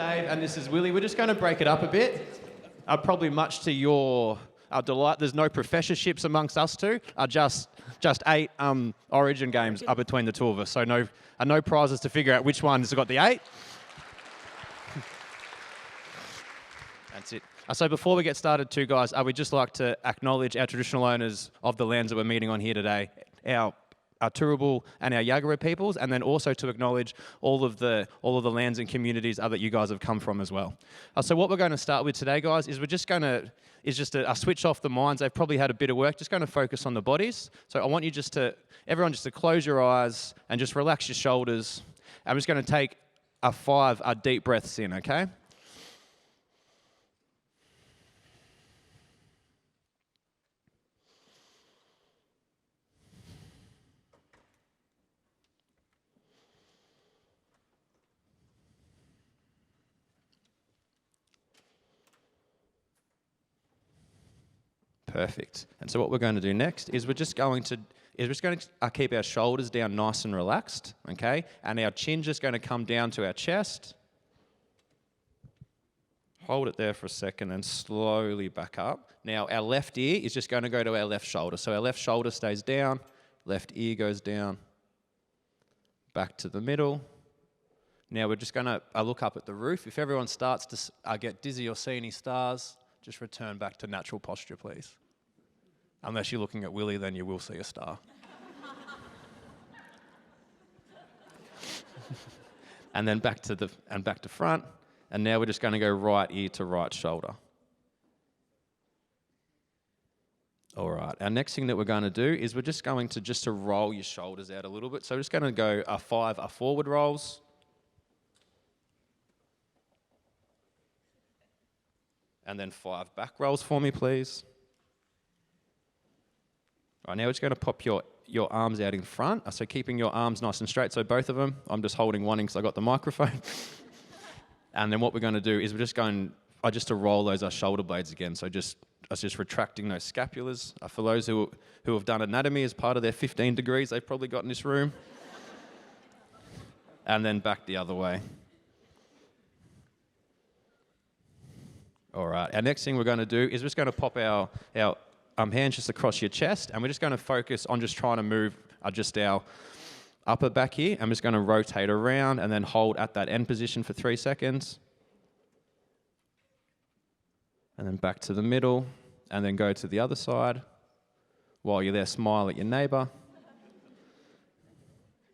Dave, and this is Willie. We're just going to break it up a bit. Probably much to your delight, there's no professorships amongst us two. Just 8 Origin games are between the two of us, so no prizes to figure out which one's got the 8. That's it. So before we get started too, guys, we'd just like to acknowledge our traditional owners of the lands that we're meeting on here today, our Turrbal and our Yagara peoples, and then also to acknowledge all of the lands and communities that you guys have come from as well. So what we're going to start with today, guys, is we're just going to switch off the minds. They've probably had a bit of work. Just going to focus on the bodies. So I want you everyone just to close your eyes and just relax your shoulders. I'm just going to take 5 deep breaths in, okay? Perfect. And so what we're going to do next is we're just going to keep our shoulders down nice and relaxed, okay? And our chin just going to come down to our chest. Hold it there for a second and slowly back up. Now our left ear is just going to go to our left shoulder. So our left shoulder stays down, left ear goes down, back to the middle. Now we're just going to look up at the roof. If everyone starts to get dizzy or see any stars, just return back to natural posture, please. Unless you're looking at Willie, then you will see a star. And then back to front. And now we're just going to go right ear to right shoulder. All right. Our next thing that we're going to do is we're just going to roll your shoulders out a little bit. So we're just going to go 5 forward rolls. And then 5 back rolls for me, please. Right, now we're just going to pop your arms out in front. So keeping your arms nice and straight, so both of them. I'm just holding one because I got the microphone. And then what we're going to do is we're just going to roll those shoulder blades again. So just retracting those scapulars. For those who have done anatomy as part of their 15 degrees they've probably got in this room. And then back the other way. All right, our next thing we're going to do is we're just going to pop our hands just across your chest, and we're just going to focus on just trying to move just our upper back here. I'm just going to rotate around and then hold at that end position for 3 seconds. And then back to the middle, and then go to the other side. While you're there, smile at your neighbor.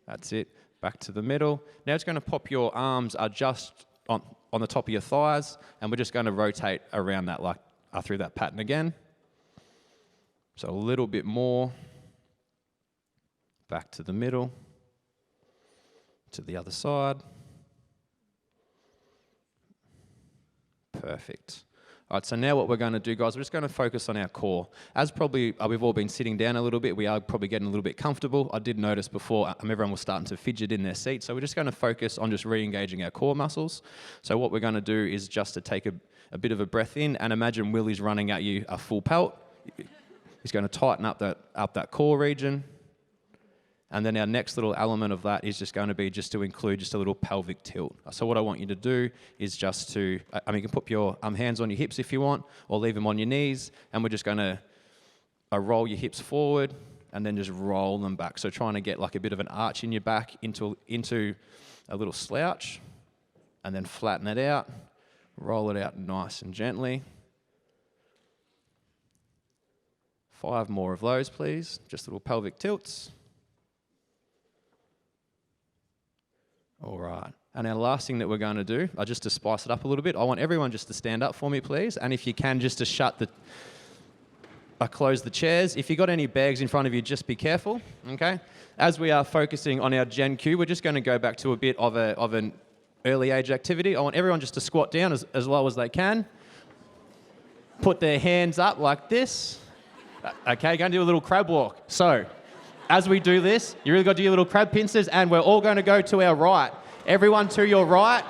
That's it, back to the middle. Now it's going to pop your arms just on the top of your thighs, and we're just going to rotate around that through that pattern again. So a little bit more. Back to the middle. To the other side. Perfect. All right, so now what we're going to do, guys, we're just going to focus on our core. As probably we've all been sitting down a little bit, we are probably getting a little bit comfortable. I did notice before everyone was starting to fidget in their seat, so we're just going to focus on just re-engaging our core muscles. So what we're going to do is just to take a bit of a breath in, and imagine Willie's running at you a full pelt. He's going to tighten up that core region. And then our next little element of that is just going to be to include just a little pelvic tilt. So what I want you to do is you can put your hands on your hips if you want, or leave them on your knees, and we're just going to roll your hips forward and then just roll them back. So trying to get like a bit of an arch in your back into a little slouch, and then flatten it out, roll it out nice and gently. 5 more of those, please. Just little pelvic tilts. All right. And our last thing that we're going to do, just to spice it up a little bit, I want everyone just to stand up for me, please. And if you can, just to close the chairs. If you've got any bags in front of you, just be careful, okay? As we are focusing on our Gen Q, we're just going to go back to a bit of an early age activity. I want everyone just to squat down as low as they can. Put their hands up like this. Okay, going to do a little crab walk. So, as we do this, you really got to do your little crab pincers, and we're all going to go to our right. Everyone to your right.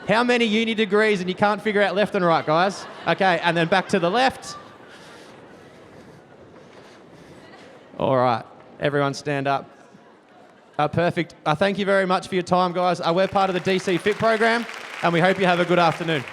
How many uni degrees and you can't figure out left and right, guys? Okay, and then back to the left. All right, everyone stand up. Perfect. Thank you very much for your time, guys. We're part of the DC Fit program, and we hope you have a good afternoon.